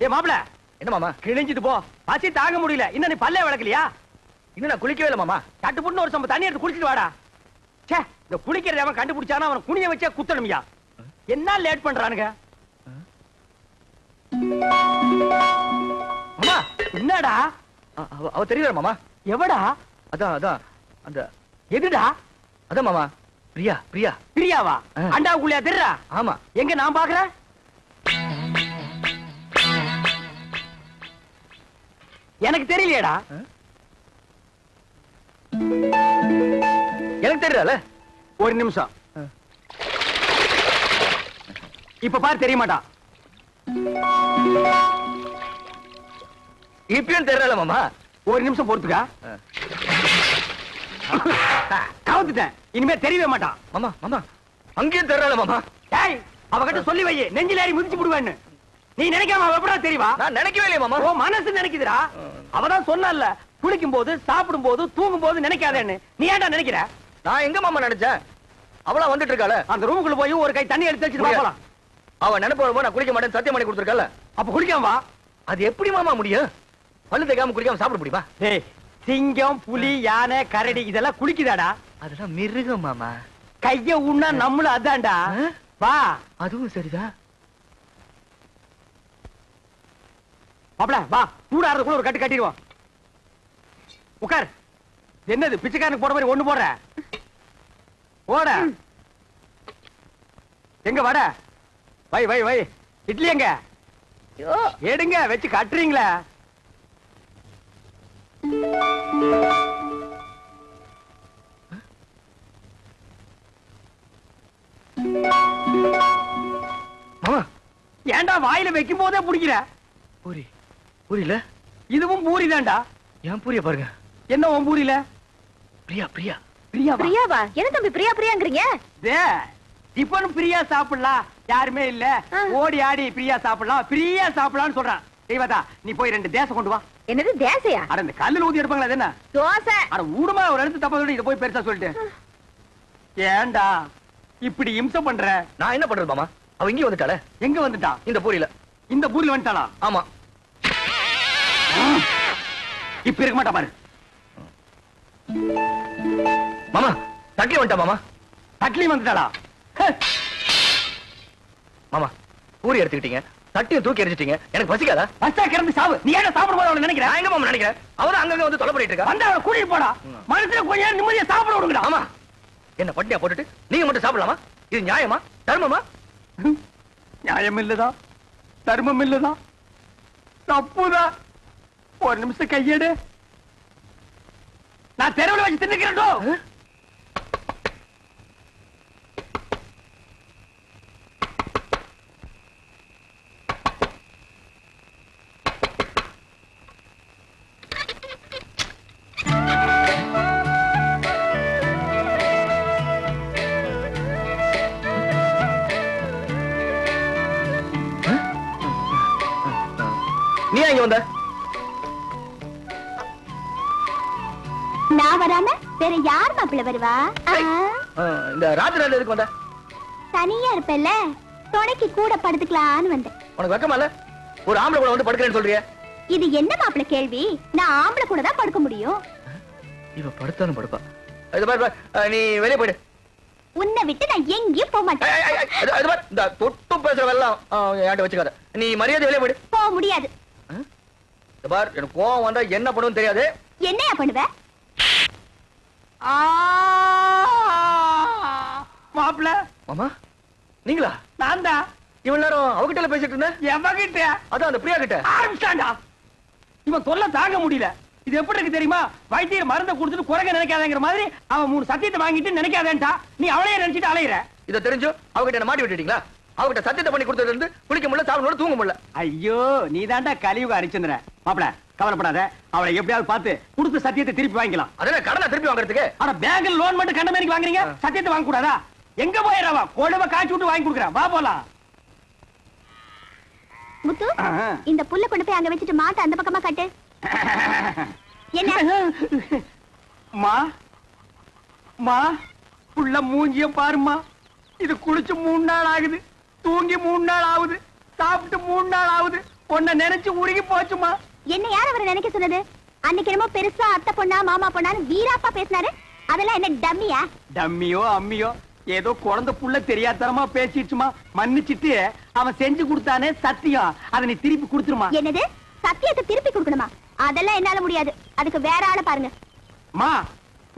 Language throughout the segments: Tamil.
ஏ மாப்பிள, என்ன மாமா? கிழிஞ்சிட்டு போ. பசி தாங்க முடியல. இன்னும் நீ பல்லே விளக்கலையா? இன்னும் நான் குளிக்கவே இல்லை மாமா. கட்டுப்புட்டு ஒரு சம்ப தண்ணி எடுத்து குடிச்சிட்டு வாடா. சே, இந்த குளிக்கிறத அவன் கண்டுபிடிச்சானா அவன் குனிய வச்சே குத்தணும்யா. என்ன லேட் பண்றானுங்க? மாமா என்னடா? அவ தெரியல மாமா. எவடா? அதான் அதான் அந்த எதுடா? அதான் மாமா, பிரியா. பிரியா பிரியாவா? அண்டாவுக்குள்ளயா தெரியறா? ஆமா. எங்க நான் பாக்குறேன்? எனக்கு தெரியலையேடா. எனக்கு தெரியல. ஒரு நிமிஷம். இப்ப பாரு, தெரிய மாட்டான். இப்பயும் தெரியல மாமா. ஒரு நிமிஷம் பொறுத்துக்கா. கவுத்துட்டேன். இனிமே தெரியவே மாட்டான். மாமா மாமா அங்கேயும் தெரியல மாமா. டேய், அவகிட்ட சொல்லி வை, நெஞ்சில ஏறி மிதிச்சு விடுவேன்னு. நீ நினைக்காம அவ எப்படா தெரியவா? நான் நினைக்கவே இல்லையே மாமா. ஓ மனசு நினைக்குதுடா. அவதான் சொன்னல்ல, குளிக்கும் போது, சாப்பிடும் போது, தூங்கும் போது நினைக்காதேன்னு. நீ ஏன்டா நினைக்கிற? நான் எங்க மாமா நினைச்சேன்? அவளா வந்துட்டு இருக்காள. அந்த ரூமுக்குள்ள போய் ஒரு கை தண்ணி எடுத்து வச்சுட்டு போலாம். அவ நினைப்போ நான் குளிக்க மாட்டேன் சத்தியம் பண்ணி கொடுத்துருக்கல. அப்ப குளிக்காம வா. அது எப்படி மாமா முடியும்? பல்லு தேய்க்காம குளிக்காம சாப்பிட முடியுமா? டேய், சிங்கம், புலி, யானை, கரடி இதெல்லாம் குளிக்குதாடா? அதெல்லாம் மிருகம் மாமா. கைய உண்ணா நம்மளும் அதான்டா. வா. அதுவும் சரிதான். மாப்ள வா, கூடாறதுக்குள்ள ஒரு கட்டு கட்டிடுவோம். உட்கார். என்னது பிச்சைக்காரனுக்கு போட மாதிரி ஒண்ணு போடுற? ஓட. எங்க வட? வை வை வை. இட்லி எங்க? எடுங்க, வச்சு கட்டுறீங்களா? மாமா ஏன்டா வாயில வைக்கும் போதே பிடிக்கிற? பூரி பூரியில இதுவும் பூரி தான்டா. ஏன் பூரிய பாருங்க. என்ன உன் பூரியில? பிரியா பிரியா பிரியாவா? பிரியாவா? என்ன தம்பி பிரியா பிரியாங்கறீங்க? டிபன் பிரியா சாப்பிடலாம், யாருமே இல்ல, ஓடி ஆடி பிரியா சாப்பிடலாம், பிரியா சாப்பிடலாம்னு சொல்றான். தெய்வதா, நீ போய் 2 தேசை கொண்டு வா. என்னது தேசையா? அட இந்த கல்லுல ஊதி எடுப்பாங்களா? அது என்ன தோசை? அட ஊடுமா, ஒரு இடத்து தப்பா சொல்லி இத போய் பெருசா சொல்லிட்டு. ஏன்டா இப்படி இம்சம் பண்ற? நான் என்ன பண்றது மாமா? அவ இங்க வந்துட்டாளே. எங்க வந்துட்டா? இந்த பூரியில. இந்த பூரியில வந்துட்டாளா? ஆமா. இப்ப இருக்க மாட்டா பாரு. மாமா தட்டி வந்துட்டா மாமா. தட்லி வந்துட்டாளா? மாமா பூரி எடுத்துக்கிட்டீங்க, தட்டியும் தூக்கி எரிஞ்சிட்டீங்க. எனக்கு பசிக்காதா? பஸ்டா கிளம்பி சாவு. நீ ஏன் சாப்பிடும் போது அவளை நினைக்கிற? நான் எங்க மாமா நினைக்கிறேன்? அவதான் அங்கங்க வந்து தொலை பண்ணிட்டு இருக்கா. வந்து அவளை கூட்டிட்டு போடா. மனசுல கொஞ்ச நேரம் நிம்மதியா சாப்பிட விடுங்கடா. ஆமா. என்ன பட்டியா போட்டுட்டு நீங்க மட்டும் சாப்பிடலாமா? இது நியாயமா? தர்மமா? நியாயம் இல்லதா, தர்மம் இல்லதா, தப்புதா. ஒரு நிமிஷம் கையெடு. நான் தெருவில் வச்சு தின்னுக்கிறேன். நீ இங்க வந்த? நான் வராம வேற யார் மாப்பிள்ள வருவா? இந்த ராத்திரி எதுக்கு வந்த? தனியா இருப்பல்ல, துணைக்கு கூட படுத்துக்கலான்னு வந்தேன். உனக்கு வெக்கமா இல்ல? ஒரு ஆம்பளை கூட வந்து படுக்கிறேன்னு சொல்றிய? இது என்ன மாப்பிள்ள கேள்வி? நான் ஆம்பளை கூட தான் படுக்க முடியும். இவ படுத்தாலும் படுப்பா. இது பாரு, நீ வெளியே போயிடு. உன்னை விட்டு நான் எங்கேயும் போக மாட்டேன். இந்த தொட்டு பேசுற வெள்ளம் என்கிட்ட வச்சுக்காத. நீ மரியாதை வெளியே போயிடு. போக முடியாது. பார், எனக்கு கோவம் வந்தா என்ன பண்ணுன்னு தெரியாது. என்னையா பண்ணுவ? மாப்பிள்ள. மாமா நீங்களா? நான் தான். இவ்வளவு நேரம் அவகிட்ட பேசிட்டு இருந்தேன். எவகிட்ட? அதான் அந்த பிரியா கிட்ட. ஆரம்பிச்சாண்டா. இவன் தொல்லை தாங்க முடியல. இது எப்படி இருக்கு தெரியுமா? வைத்தியர் மருந்தை கொடுத்துட்டு குறைக்க நினைக்காதங்கிற மாதிரி அவன் 3 சத்தியத்தை வாங்கிட்டு நினைக்காதேன்டா. நீ அவளையே நினைச்சிட்டு அலையிற. இதை தெரிஞ்சு அவகிட்ட என்ன மாட்டி விட்டுட்டீங்களா? அவகிட்ட சத்தியத்தை பண்ணி கொடுத்ததுல இருந்து குளிக்க முடியல, சாப்பிட முடியல, தூங்க முடியல. ஐயோ, நீ தாண்டா கலியுக அரிச்சந்திர. மாப்பிள கவலைப்படாத, அவளை எப்படியாவது பார்த்து கொடுத்த சத்தியத்தை திருப்பி வாங்கிக்கலாம். அதெல்லாம் கடனை திருப்பி வாங்குறதுக்கு? ஆனா பேங்க்ல லோன் மட்டும் கண்ட மாதிரி வாங்குறீங்க, சத்தியத்தை வாங்க கூடாதா? எங்க போயிடவா? கொழுவ காய்ச்சி விட்டு வாங்கி கொடுக்குறேன். வா போலாம். முத்து, இந்த புல்ல கொண்டு போய் அங்க வச்சுட்டு மாட்ட அந்த பக்கமா கட்டு. என்ன மா மா புள்ள மூஞ்சிய பாருமா. இது குளிச்சு 3 நாள் ஆகுது, தூங்கி 3 நாள் ஆகுது, சாப்பிட்டு 3 நாள் ஆகுது. உன்னை நினைச்சு உருகி போச்சுமா. என்ன யார் அவரை நினைக்க சொன்னது? அன்னைக்கு என்னமோ பெருசா அத்தை பொண்ணா மாமா பொண்ணான்னு வீராப்பா பேசினாரு. அதெல்லாம் என்ன டம்மியா? டம்மியோ அம்மியோ ஏதோ குழந்தை புள்ள தெரியாதனமா பேசிடுச்சுமா. மன்னிச்சிட்டு அவன் செஞ்சு கொடுத்தானே சத்தியம், அதை நீ திருப்பி கொடுத்துருமா. என்னது? சத்தியத்தை திருப்பி கொடுக்கணுமா? அதெல்லாம் என்னால முடியாது. அதுக்கு வேற ஆளை பாருங்க. மா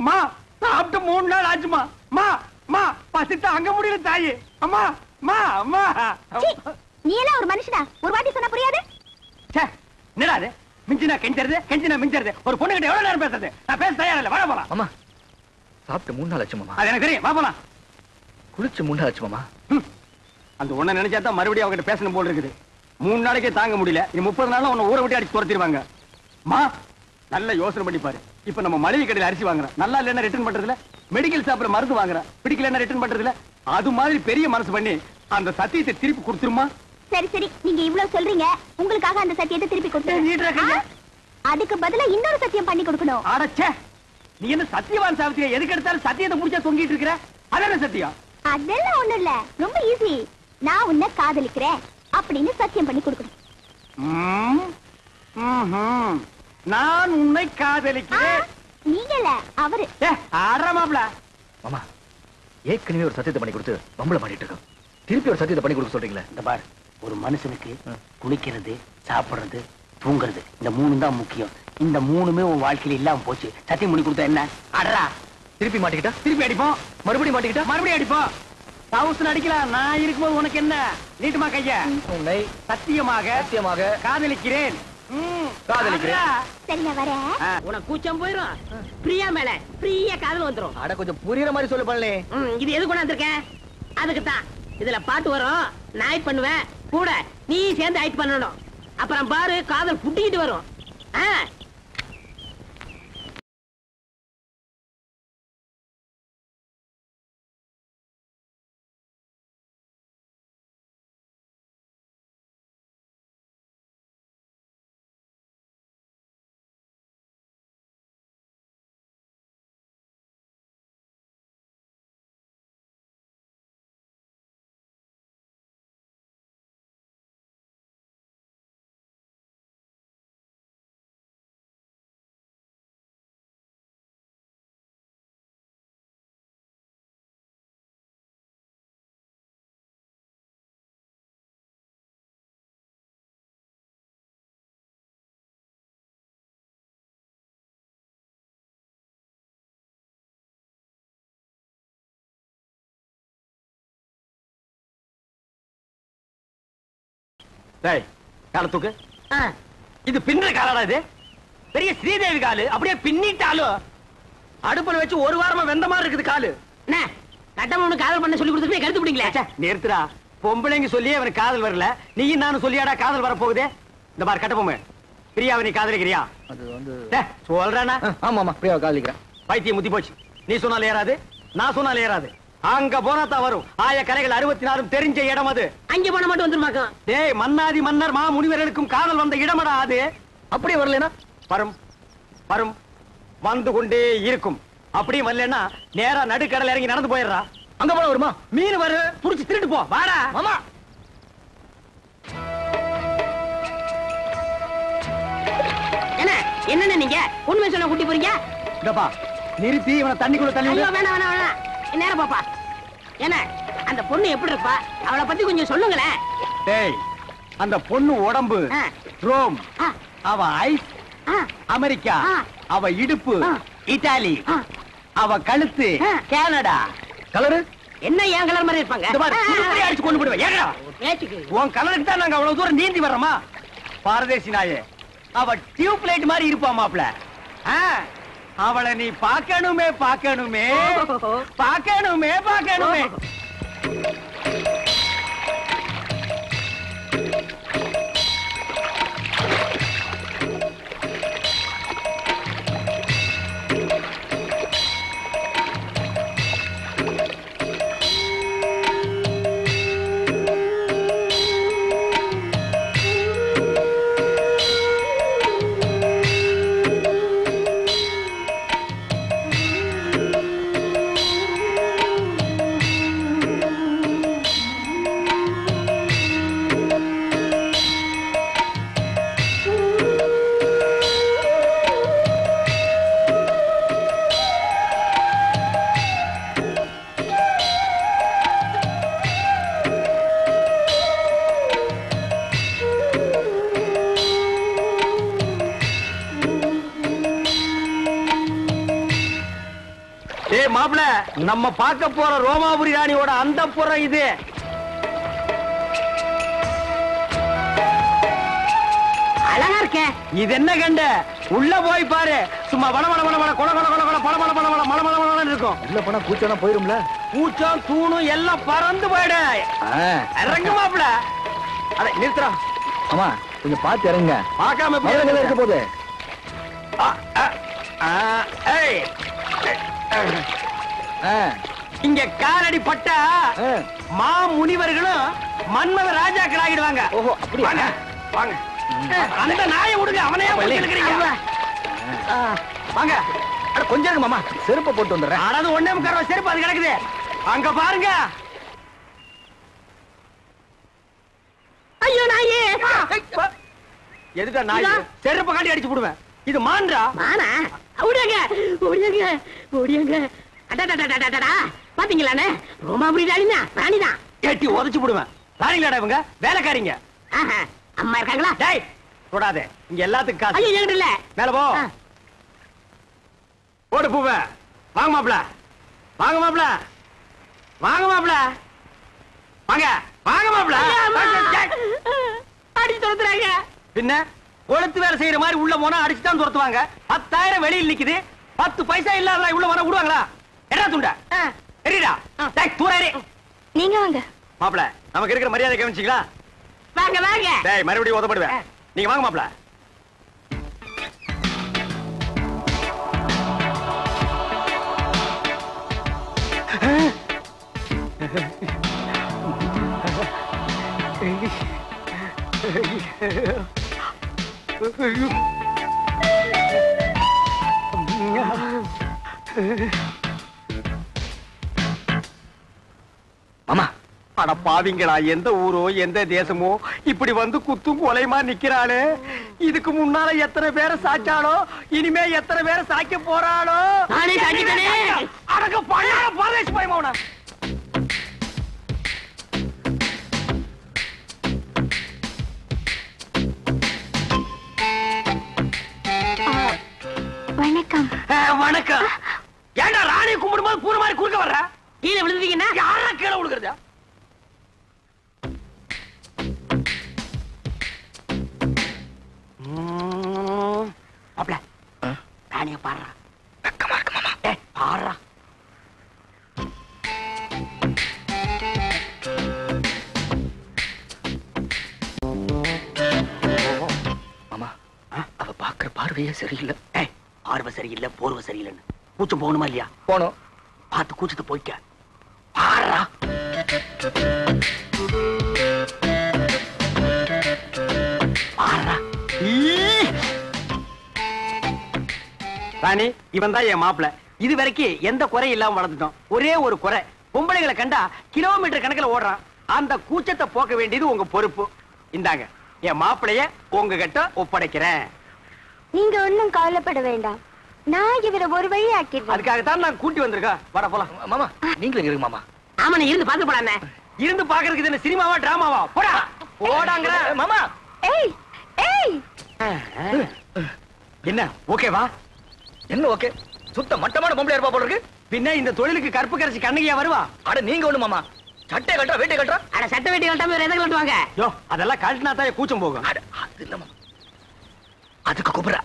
மா சாப்பிட்டு 3 நாள் ஆச்சுமா. மா மா பசிட்டு அங்க முடியல தாயி. அம்மா மா அம்மா. சீ, நீ எல்லாம் ஒரு மனுஷனா? ஒரு வாட்டி சொன்னா புரியாது? ச்சே, என்னடா இது? மிஞ்சினா கெஞ்சறது, கெஞ்சினா மிஞ்சறது. ஒரு பொண்ணு கிட்ட எவ்வளவு நேரம் பேசுறது? நான் பேச தயாரா இல்ல. வர போலாம். மாமா சாப்பிட்டு 3 நாள் ஆச்சு மாமா. அது எனக்கு தெரியும். வா போலாம். குளிச்சு 3 நாள் ஆச்சு மாமா. அந்த ஒண்ண நினைச்சா தான் மறுபடியும் அவகிட்ட பேசணும் போல இருக்குது. 3 நாளைக்கே தாங்க முடியல. இது 30 நாள்ல உன்னை ஊரை விட்டு அடிச்சு துரத்திடுவாங்க. மா நல்ல யோசனை பண்ணி பாரு. இப்ப நம்ம மளிகை கடையில அரிசி வாங்குறோம், நல்லா இல்லைன்னா ரிட்டர்ன் பண்றதுல, மெடிக்கல் ஷாப்ல மருந்து வாங்குறோம், பிடிக்கலன்னா ரிட்டர்ன் பண்றதுல, அது மாதிரி பெரிய மனசு பண்ணி அந்த சத்தியத்தை திருப்பி கொடுத்துருமா. சரி சரி, நீங்க இவ்வளவு சொல்றீங்க, உங்களுக்காக அந்த சத்தியத்தை திருப்பி கொடுத்துறேன். அதுக்கு பதிலா இன்னொரு சத்தியம் பண்ணி கொடுக்கணும். அடச்சே, நீ என்ன சத்தியவான் சாவித்திரியா? எதுக்கு எடுத்தாலும் சத்தியத்தை முடிச்சா தொங்கிட்டு இருக்கிற? அதான சத்தியம்? அதெல்லாம் ஒண்ணும் இல்ல, ரொம்ப ஈஸி. நான் உன்னை காதலிக்கிறேன் அப்படின்னு சத்தியம் பண்ணி கொடுக்கணும். நான் உன்னை காதலிக்கிறேன். நீங்க இல்ல, அவரு. ஆறாமாப்ல. மாமா ஏற்கனவே ஒரு சத்தியத்தை பண்ணி கொடுத்து பம்பளை பண்ணிட்டு இருக்கோம். திருப்பி ஒரு சத்தியத்தை பண்ணி கொடுக்க சொல்றீங்களே. இந்த பார், ஒரு மனுஷனுக்கு குளிக்கிறது, சாப்பிடுறது, தூங்குறது, இந்த 3 தான் முக்கியம். இந்த 3மே உன் வாழ்க்கையில இல்லாம போச்சு. சத்தியம் பண்ணி கொடுத்தா என்ன? அடரா, திருப்பி மாட்டிக்கிட்டா? திருப்பி அடிப்போம். மறுபடியும் மாட்டிக்கிட்டா? மறுபடியும் அடிப்போம். தவுசன் அடிக்கலாம். நான் இருக்கும்போது உனக்கு என்ன? நீட்டுமா கைய. உன்னை சத்தியமாக சத்தியமாக காதலிக்கிறேன். காதலிக்கிறேன். சரி, நான் வரேன். உனக்கு கூச்சம் போயிரும். பிரியா மேல பிரியா காதல் வந்துரும். அட கொஞ்சம் புரியுற மாதிரி சொல்லு பண்ணலே. இது எது கொண்டாந்துருக்கேன்? அதுக்கு தான். இதுல பாட்டு வரும், நான் ஆக்ட் பண்ணுவேன், கூட நீ சேர்ந்து ஆக்ட் பண்ணணும். அப்புறம் பாரு, காதல் புட்டிக்கிட்டு வரும். காலத்துக்கு இது பின்ன காலடா. இது பெரிய ஸ்ரீதேவி காலு. அப்படியே பின்னிட்டாலும் அடுப்புல வச்சு 1 வாரமா வெந்த மாதிரி இருக்குது காலு. கட்டமனு காதல் பண்ண சொல்லி கொடுத்துட்டு கருத்து பிடிங்களே. நேர்த்துடா, பொம்பளைங்க சொல்லியே அவனுக்கு காதல் வரல. நீயும் நானும் சொல்லியாடா காதல் வர போகுதே. இந்த பார் கட்டபொம்மை, பிரியாவை நீ காதலிக்கிறியா? அது வந்து சொல்றானா? ஆமா ஆமா பிரியாவை காதலிக்கிறேன். பைத்தியம் முத்தி போச்சு. நீ சொன்னாலும் ஏறாது, நான் சொன்னாலும் ஏறாது. அங்க போனா தான் வரும். ஆய கரைகள் 64 தெரிஞ்ச இடம் அது. அங்க போன மட்டும் வந்துருமாக்கும். டேய், மன்னாதி மன்னர் மா முனிவர்களுக்கும் காதல் வந்த இடமடா அது. அப்படியே வரலனா வரும் வரும், வந்து கொண்டே இருக்கும். அப்படியே வரலன்னா நேரா நடுக்கடல் இறங்கி நடந்து போயிடுறா. அங்க போன வருமா? மீன் வரு, புடிச்சு திருட்டு போ. வாடா மாமா. என்ன நீங்க உண்மை சொல்ல கூட்டி போறீங்க? இதப்பா நிறுத்தி இவனை தண்ணிக்குள்ள தள்ளி ஐயோ, வேணாம் வேணாம் வேணாம். நேரம் பாப்பா. என்ன அந்த பொண்ணு எப்படி இருப்பா? அவளை பத்தி கொஞ்சம் சொல்லுங்களேன். டேய், அந்த பொண்ணு உடம்பு ரோம், அவ ஐஸ் அமெரிக்கா, அவ இடுப்பு இத்தாலி, அவ கழுத்து கனடா. கலரு என்ன ஏன் கலர் மாதிரி இருப்பாங்க? இந்த மாதிரி சுடுதண்ணி அடிச்சு கொண்டு போடுவேன். ஏங்கடா, உன் கலருக்கு தான் நாங்க அவ்வளவு தூரம் நீந்தி வர்றோமா? பாரதேசி நாயே, அவ டியூப் லைட் மாதிரி இருப்பா மாப்ள. அவளை நீ பார்க்கணுமே பார்க்கணுமே பார்க்கணுமே பார்க்கணுமே. மாப்பிள நம்ம பார்க்க போற ரோமாபுரி ராணியோட அந்த புறம் இது. அழகா இருக்க. இது என்ன கண்ட? உள்ள போய் பாரு. சும்மா வள வள வள வள கொல கொல கொல கொல பள பள பள பள மள மள மள இருக்கும். உள்ள போனா கூச்சம் போயிரும்ல. பூச்சம் தூணும் எல்லாம் பறந்து போயிடு. இறங்கு மாப்பிள. அட நிறுத்துறா. ஆமா கொஞ்சம் பார்த்து இறங்க. பார்க்காம எப்படி இருக்க போகுது? இங்க காலடி பட்டா மா முனிவர்களும் மன்மத ராஜாக்கள் ஆகிடுவாங்க. ஓஹோ அப்படியா? வாங்க வாங்க. அந்த நாயை விடுங்க. அவனையா இருக்கிறீங்க? வாங்க. அட கொஞ்சம் இருங்க மாமா, செருப்பை போட்டு வந்துடுறேன். அதாவது ஒண்ணே முக்கால் செருப்பு அது கிடக்குது. அங்க பாருங்க. ஐயோ நாயே. எதுடா நாய்? செருப்பை காட்டி அடிச்சு போடுவேன். இது மான்றா? மானா? ஓடியாங்க ஓடியாங்க ஓடியாங்க. அடடடடடடா பாத்தீங்களானே, ரோமாபுரி ராணினா ராணிதான். கட்டி உதைச்சு போடுவேன். ராணிங்களாடா இவங்க? வேலைக்காரிங்க. அம்மா இருக்காங்களா? டேய் தொடாதே. இங்க எல்லாத்துக்கும் காசு. ஐயோ என்கிட்ட இல்ல. மேல போ. போடு பூவ. வாங்க மாப்ள. வாங்க மாப்ள. வாங்க மாப்ள. வாங்க வாங்க மாப்ள. அடிச்சு துரத்துறாங்க. பின்ன கொளுத்து வேலை செய்யற மாதிரி உள்ள போனா அடிச்சு தான் துரத்துவாங்க. 10,000 வெளியில் நிக்குது. 10 பைசா இல்லாத உள்ள வர விடுவாங்களா? என்ன துண்ட? சரிடா. டேய் தூரேறி. நீங்க வாங்க. மாப்ள நமக்கு இருக்கிற மரியாதை கவனிச்சீங்களா? வாங்க வாங்க. டேய் மறுபடியும் உதப்படுவேன். நீங்க வாங்க மாப்ள. மாமா அட பாவிங்களா, எந்த ஊரோ எந்த தேசமோ இப்படி வந்து குத்தும் கொலைமா நிக்கிறாளே. இதுக்கு முன்னால எத்தனை பேரை சாச்சாலோ, இனிமே எத்தனை பேரை சாய்க்க போறாளோ. நானே சாச்சிட்டேனே. அடக்க பழைய பரதேசி பயமாவனா. வணக்கம். வணக்கம். ஏண்டா ராணியை கும்பிடும்போது பூர மாதிரி குறுக்க வர்ற? கீழே விழுந்தீங்கன்னா யாரா கீழே விழுகிறதா? அப்பல ராணிய பாடுறா. வெக்கமா இருக்கு மாமா. பாடுறா. மாமா அவ பாக்குற பார்வையே சரியில்லை. பார்வை சரியில்லை, போர்வை சரியில்லைன்னு கூச்சம் போகணுமா இல்லையா? போனோம். பார்த்து கூச்சத்தை போய்க்க. பாடுறா. பாடுறா. ராணி இவன் தான் என் மாப்பிள. இது வரைக்கும் எந்த குறை இல்லாம வளர்ந்துட்டோம். ஒரே ஒரு குறை, பொம்பளைகளை கண்டா கிலோமீட்டர் கணக்குல ஓடுறான். அந்த கூச்சத்தை போக்க வேண்டியது உங்க பொறுப்பு. இந்தாங்க என் மாப்பிளைய உங்ககிட்ட ஒப்படைக்கிறேன். நீங்க ஒண்ணும் கவலைப்பட வேண்டாம். நான் இவரை ஒரு வழி ஆக்கிடுறேன். அதுக்காகத்தான் நான் கூட்டி வந்திருக்கேன். வர போலாம். மாமா நீங்களும் இருங்க மாமா. ஆமா நீ இருந்து பாத்து போடானே. இருந்து பாக்குறதுக்கு என்ன சினிமாவா டிராமாவா? போடா போடாங்கற மாமா. ஏய் ஏய் என்ன ஓகேவா? என்ன ஓகே? சுத்த மட்டமான பொம்பளை இருப்பா போல இருக்கு. பின்ன இந்த தொழிலுக்கு கருப்பு கரைச்சி கண்ணகியா வருவா? அட நீங்க ஒண்ணு மாமா, சட்டை கட்டா வேட்டை கட்டா. அட சட்டை வேட்டி கட்டாம வேற எதை கட்டுவாங்க? யோ அதெல்லாம் கழட்டினா தான் கூச்சம் போகும். அட அது இல்ல மாமா, அதுக்கு கூப்பிடுறா.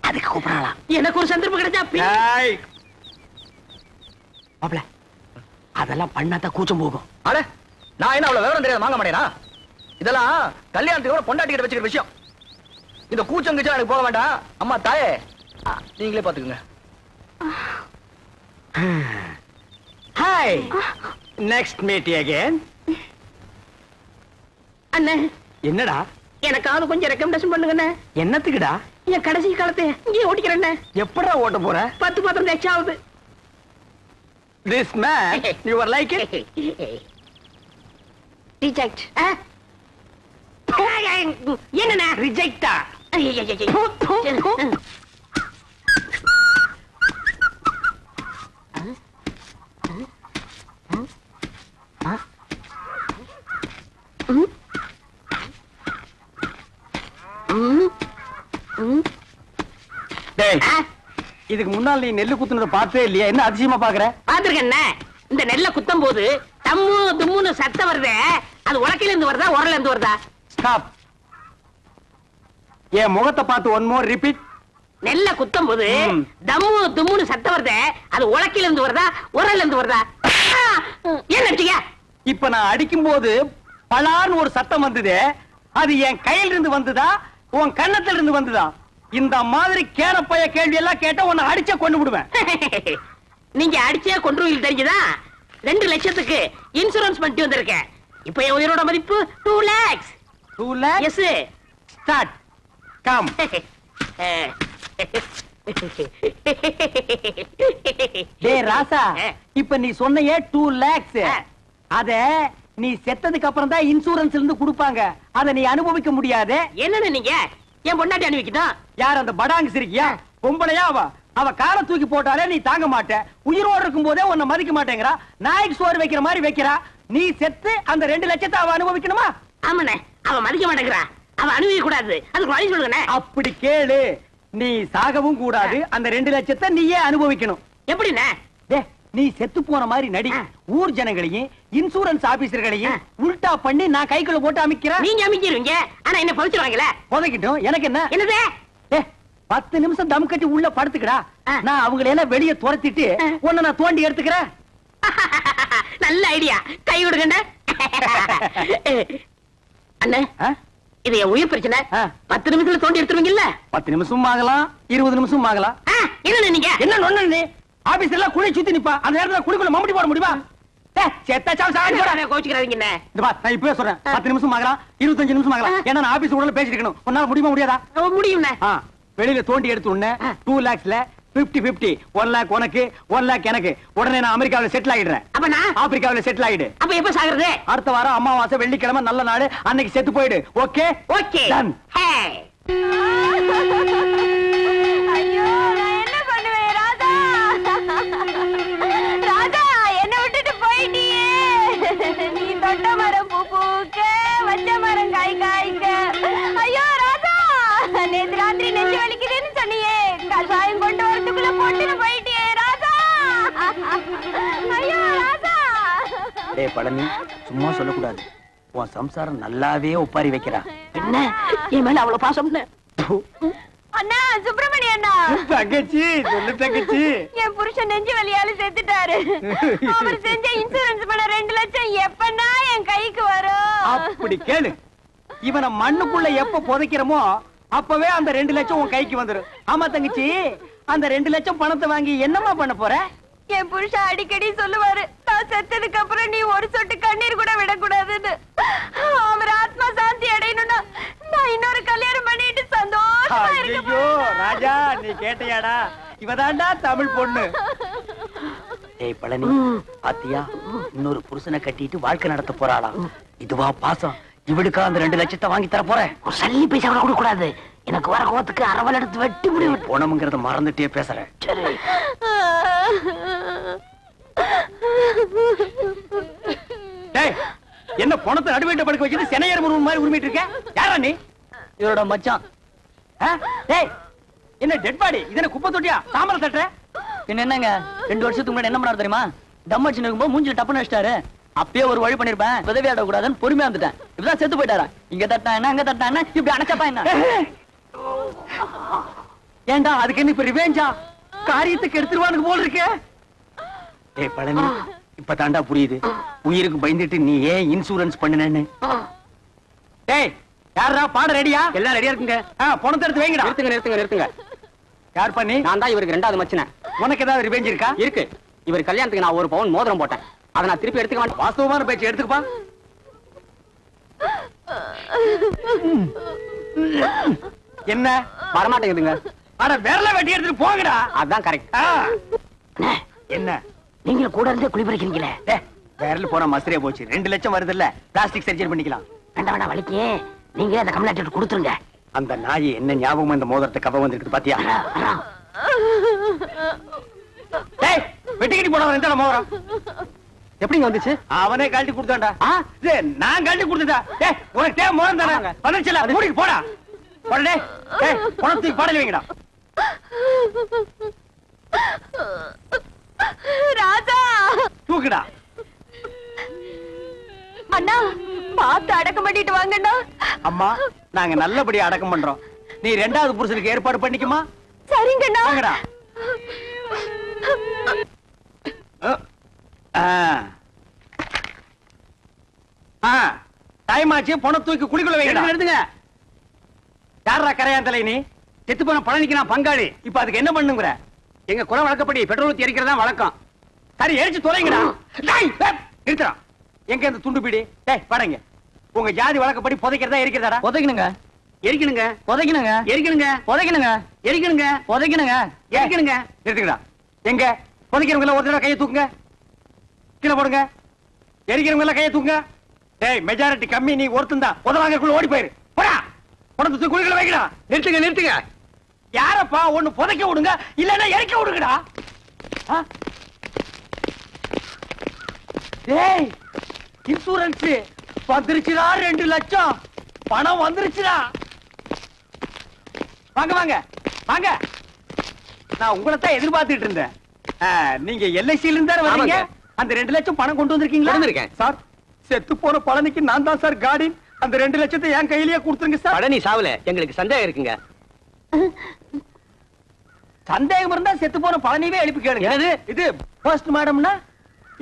அதுக்கு கூப்பிடறா. எனக்கு ஒரு சந்தர்ப்பம் கிடைச்சா ஏய் மாப்ள, அதெல்லாம் பண்ணா தான் கூச்சம் போகும். அட நான் என்ன அவ்வளவு விவரம் தெரியாது வாங்க மாட்டேனா? இதெல்லாம் கல்யாணத்துக்கு பொண்டாட்டி கிட்ட வச்சுக்கிற விஷயம். இந்த கூச்சம் கிச்சம் எனக்கு போக வேண்டாம். அம்மா தாயே நீங்களே பாத்துக்குங்க. Hi, next meet again. அண்ணே என்னடா? எனக்காவது கொஞ்சம் ரெக்கமெண்டேஷன் பண்ணுங்கண்ணே. என்னத்துக்குடா? என் கடைசி காலத்தை இங்கே ஓட்டிக்கிறேண்ணே. எப்படா ஓட்ட போற? 10 பாத்திரம் தேய்ச்சாவது. This man, you are like it? Reject. என்னண்ணே ரிஜெக்டா? டேய் இதுக்கு முன்னால் நீ நெல்லு குத்துனதை பார்த்தே இல்லையா? என்ன அதிசயமா பாக்குற? பாத்துருக்கேன். இந்த நெல்ல குத்தும் போது தம்மு தும்முன்னு சத்தம் வருதே, அது உலக்கையில இருந்து வருதா உரல்ல இருந்து வருதா? ஸ்டாப். என் முகத்தை பார்த்து ஒன் மோர் ரிப்பீட். நெல்ல குத்தும் போது தம்மு தும்முன்னு சத்தம் வருதே, அது உலக்கையில இருந்து வருதா உரல்ல இருந்து வருதா? ஏன் அடிச்சீங்க? இப்ப நான் அடிக்கும் போது பலான்னு ஒரு சத்தம் வந்தது. அது என் கையில இருந்து வந்ததா உன் கன்னத்துல இருந்து வந்ததா? இந்த மாதிரி கேனப்பைய கேள்வி எல்லாம் கேட்டா உன்னை அடிச்ச கொண்டு விடுவேன். நீங்க அடிச்சே கொன்றுவீங்க தெரிஞ்சுதா? 2 லட்சத்துக்கு இன்சூரன்ஸ் பண்ணிட்டு வந்திருக்கேன். இப்ப என் உயிரோட மதிப்பு 2 lakhs. 2 lakhs? Yes. Start. Come. டேய் ராசா, இப்ப நீ சொன்னையே 2 lakhs. அத நீ செத்ததுக்கு அப்புறம் தான் இன்சூரன்ஸ்ல இருந்து கொடுப்பாங்க. அத நீ அனுபவிக்க முடியாது. என்னன்னு நீங்க என் பொண்டாட்டி அனுப்பிக்கிட்டோம். யார் அந்த படாங்கு சிரிக்கியா? பொம்பளையா அவ காலை தூக்கி போட்டாலே நீ தாங்க மாட்ட. உயிரோடு இருக்கும் போதே உன்னை மதிக்க மாட்டேங்கிறா. நாய்க்கு சோறு வைக்கிற மாதிரி வைக்கிறா. நீ செத்து அந்த 2 லட்சத்தை அவ அனுபவிக்கணுமா? ஆமாண்ணே, அவ மதிக்க மாட்டேங்கிறா. அவ அனுபவிக்க கூடாது. அதுக்கு வழி சொல்லுங்கண்ணே. அப்படி கேளு. நீ சாகவும் கூடாது. அந்த 2 லட்சத்தை நீயே அனுபவிக்கணும். எப்படிண்ணே? நீ செத்து போன மாதிரி நடி. ஊர் ஜனங்களையும் இன்சூரன்ஸ் ஆபீசர்களையும் உல்டா பண்ணி நான் கைக்குள்ள போட்டு அமைக்கிறேன். நீங்க அமைக்கிறீங்க, ஆனா என்ன பவிச்சிருவாங்களே. புதைக்கிட்டோம். எனக்கு என்ன? என்னது? 10 நிமிஷம் தம் கட்டி உள்ள படுத்துக்கடா. நான் அவங்களை எல்லாம் வெளியே துரத்திட்டு உன்னை நான் தோண்டி எடுத்துக்கிறேன். நல்ல ஐடியா. கை விடுங்க அண்ணே. இது என் உயிர் பிரச்சனை. 10 நிமிஷத்துல தோண்டி எடுத்துருவீங்கல்ல? 10 நிமிஷம் ஆகலாம், 20 நிமிஷம் ஆகலாம். என்ன நீங்க என்ன நொண்ணு? நீ ஆபீஸ்ல எல்லாம் குழி சுத்தி நிப்பா. அந்த நேரத்துல குழிக்குள்ள மம்முடி போட முடியுமா? கோச்சுக்கிறாதீங்க. நான் இப்பவே சொல்றேன். 10 நிமிஷம் ஆகலாம், 25 நிமிஷம் ஆகலாம். ஏன்னா நான் ஆபீஸ் உடனே பேசிட்டு இருக்கணும். உன்னால முடியுமா முடியாதா? முடியும். வெளியில தோண்டி எடுத்து உடனே 2 lakhsல 50-50 1 lakh உனக்கு 1 lakh எனக்கு. உடனே நான் அமெரிக்காவில செட்டில் ஆயிடுறேன். அப்ப நான் ஆப்பிரிக்காவில செட்டில் ஆயிடு. அப்ப எப்ப சாகுறது? அடுத்த வாரம் அமாவாசை வெள்ளிக்கிழமை நல்ல நாடு. அன்னைக்கு செத்து போயிடு. ஓகே? ஓகே. டன். ஐயோ, நான் என்ன பண்ணுவேன் ராதா? ராதா, என்ன விட்டுட்டு போயிட்டியே. நீ தொட்ட மரம் பூ பூக்க, வச்ச மரம் காய் காய்க்க. ஐயோ ராதா, நேத்து ராத்திரி நெஞ்சு வலிக்குதுன்னு சொன்னியே, கஷாயம் கொண்டு வரதுக்குள்ள போட்டுன்னு போயிட்டியே ராதா. ஐயோ ராதா. டேய் பழனி, சும்மா சொல்லக்கூடாது. உன் சம்சாரம் நல்லாவே ஒப்பாரி வைக்கிறா. என்ன என் மேல அவ்வளவு பாசம்? அண்ணா, சுப்பிரமணிய அண்ணா. தங்கச்சி, சொல்லு தங்கச்சி. என் புருஷன் நெஞ்சு வலியால செத்துட்டாரு. அவர் செஞ்ச இன்சூரன்ஸ் பண்ண 2 லட்சம் எப்பன்னா என் கைக்கு வரும்? அப்படி கேளு. இவனை மண்ணுக்குள்ள எப்ப புதைக்கிறோமோ அப்பவே அந்த 2 லட்சம் உன் கைக்கு வந்துரும். ஆமா தங்கச்சி, அந்த 2 லட்சம் பணத்தை வாங்கி என்னமா பண்ண போற? என் புருஷன் அடிக்கடி சொல்லுவாரு, நான் செத்ததுக்கு அப்புறம் நீ ஒரு சொட்டு கண்ணீர் கூட விடக்கூடாதுன்னு. அவர் ஆத்மா சாந்தி அடையணும்னா நான் இன்னொரு கல்யாணம் பண்ணிட்டு சந்தோஷமா ஐயோ இருக்க. ராஜா, நீ கேட்டியாடா? இவதாண்டா தமிழ் பொண்ணு. ஏய் பழனி, பாத்தியா? இன்னொரு புருஷனை கட்டிட்டு வாழ்க்கை நடத்த போறாளா? இதுவா பாசம்? இவளுக்கா அந்த 2 லட்சத்தை வாங்கி தர போறேன்? ஒரு சல்லி பைசா கூட கொடுக்க கூடாது. எனக்கு வர கோவத்துக்கு அரவல் எடுத்து வெட்டி முடியும். போனமுங்கிறத மறந்துட்டே பேசுறேன். சரி. என்ன பணத்தை நடுவேட்ட படுக்க வச்சுட்டு சென்னையர் முருகன் மாதிரி உரிமிட்டு இருக்க? யாரா நீ? இவரோட மச்சான். என்ன டெட் பாடி? இதனை குப்பை தொட்டியா? தாமரை தட்டுற? என்னங்க 2 வருஷத்துக்கு முன்னாடி என்ன பண்ணாரு தெரியுமா? டம் அடிச்சு நிற்கும்போது மூஞ்சில டப்புன்னு வச்சிட்டாரு. அப்பயே ஒரு வழி பண்ணிருப்பேன். உதவி ஆட கூடாதுன்னு பொறுமையா வந்துட்டேன். இப்பதான் செத்து போயிட்டாரா? இங்க தட்டா என்ன, அங்க தட்டா என்ன, இப்படி அணைச்சப்பா என்ன? ஏண்டா அதுக்கு என்ன இப்ப ரிவேஞ்சா? காரியத்துக்கு எடுத்துருவானுக்கு போல் இருக்க. ஏய் பழனி, இப்ப தாண்டா புரியுது உயிருக்கு பயந்துட்டு நீ ஏன் இன்சூரன்ஸ் பண்ணுனேன்னு. டேய், யாரா பாட ரெடியா? எல்லாம் ரெடியா இருக்குங்க. பணத்தை எடுத்து வைங்கடா. நிறுத்துங்க. யார் பண்ணி? நான் தான் இவருக்கு 2வது மச்சினேன். உனக்கு ஏதாவது ரிவேஞ்ச் இருக்கா? இருக்கு. இவர் கல்யாணத்துக்கு நான் 1 பவுன் மோதிரம் போட்டேன். அதை நான் திருப்பி எடுத்துக்க மாட்டேன். வாஸ்தவமான பேச்சு எடுத்துக்கப்பா. என்ன வரமாட்டேங்குதுங்க. அட விரல வெட்டி எடுத்துட்டு போங்கடா. அதான் கரெக்ட். என்ன நீங்க கூட இருந்தே குளிப்பறிக்கிறீங்களே. விரல் போன மசரே போச்சு. 2 லட்சம் வருது இல்ல, பிளாஸ்டிக் சர்ஜரி பண்ணிக்கலாம். வேண்டாம் வலிக்கு நீங்க அந்த கம்ப்ளைண்ட் கொடுத்துருங்க. அந்த நாய் என்ன ஞாபகம் இந்த மோதிரத்தை கவ வந்திருக்கு பாத்தியா? டேய், வெட்டிக்கிட்டு போனவன் எந்த மோதிரம் எப்படிங்க வந்துச்சு? அவனே கழட்டி கொடுத்தான்டா. நான் கழட்டி கொடுத்தா? டேய், உனக்கு தேவை மோதிரம் தானே? வந்துச்சுல, மூடிக்கு போடா. போடா டேய். டேய், பணத்துக்கு பாடல வைங்கடா. ராஜா தூக்குடா. அண்ணா பார்த்து அடக்கம் பண்ணிட்டு வாங்கண்ணா. அம்மா நாங்க நல்லபடியா அடக்கம் பண்றோம். நீ 2வது புருஷனுக்கு ஏற்பாடு பண்ணிக்குமா? சரிங்கண்ணா. வாங்கடா. டைம் ஆச்சு. பணம் தூக்கி குளிக்குள்ள வைங்க. எடுத்துங்க. யாரா கரையாந்தலை நீ? செத்து போன பழனிக்கு நான் பங்காளி. இப்ப அதுக்கு என்ன பண்ணுங்கிற? எங்க குல வழக்கப்படி பெட்ரோல் ஊத்தி எரிக்கிறதா வழக்கம். சரி எரிச்சு தொலைங்கடா. நிறுத்துறா. எங்க இந்த துண்டு பீடி? டேய் வாடங்க. உங்க ஜாதி வழக்கப்படி புதைக்கிறதா எரிக்கிறதாடா? புதைக்கணுங்க. எரிக்கணுங்க. புதைக்கணுங்க. எரிக்கணுங்க. புதைக்கணுங்க. எரிக்கணுங்க. புதைக்கணுங்க. எரிக்கணுங்க. நிறுத்துங்கடா. எங்க புதைக்கிறவங்க எல்லாம் ஒரு தடவை கையை தூக்குங்க. கீழே போடுங்க. எரிக்கிறவங்க எல்லாம் கையை தூக்குங்க. டேய் மெஜாரிட்டி கம்மி. நீ ஒருத்தன் தான். உதவாங்கக்குள்ள ஓடி போயிரு. போடா. பணத்தை தூக்கி குழிக்குள்ள வைக்கடா. நிறுத்துங்க நிறுத்துங்க. யாரப்பா ஒண்ணு புதைக்க விடுங்க, இல்லன்னா எரிக்க விடுங்கடா. டேய் இன்சூரன்ஸ் வந்துருச்சுடா. 2 லட்சம் பணம் வந்துருச்சுடா. வாங்க வாங்க வாங்க. நான் உங்களை தான் எதிர்பார்த்துட்டு இருந்தேன். நீங்க எல்ஐசில இருந்தா வரீங்க. அந்த 2 லட்சம் பணம் கொண்டு வந்திருக்கீங்களா? வந்திருக்கேன் சார். செத்து போன பழனிக்கு நான் தான் சார் கார்டின். அந்த 2 லட்சத்தை என் கையிலேயே கொடுத்துருங்க சார். பழனி சாவல, எங்களுக்கு சந்தேகம் இருக்குங்க. சந்தேகம் இருந்தா செத்து போன பழனிவே எழுப்பி கேளுங்க. இது போஸ்ட் மார்டம்னா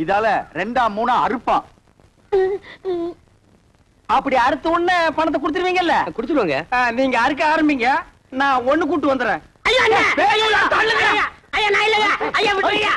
இதால 2ஆ 3ஆ அறுப்பான். அப்படி அறுத்த உடனே பணத்தை கொடுத்துருவீங்கல்ல? குடுத்துருவாங்க. நீங்க அறுக்க ஆரம்பிங்க. நான் ஒண்ணு கூட்டு வந்துடுறேன். ஐயா, ஐயா, ஐயா, ஐயா, நான் இல்லையா? ஐயா, விட்டுருங்க.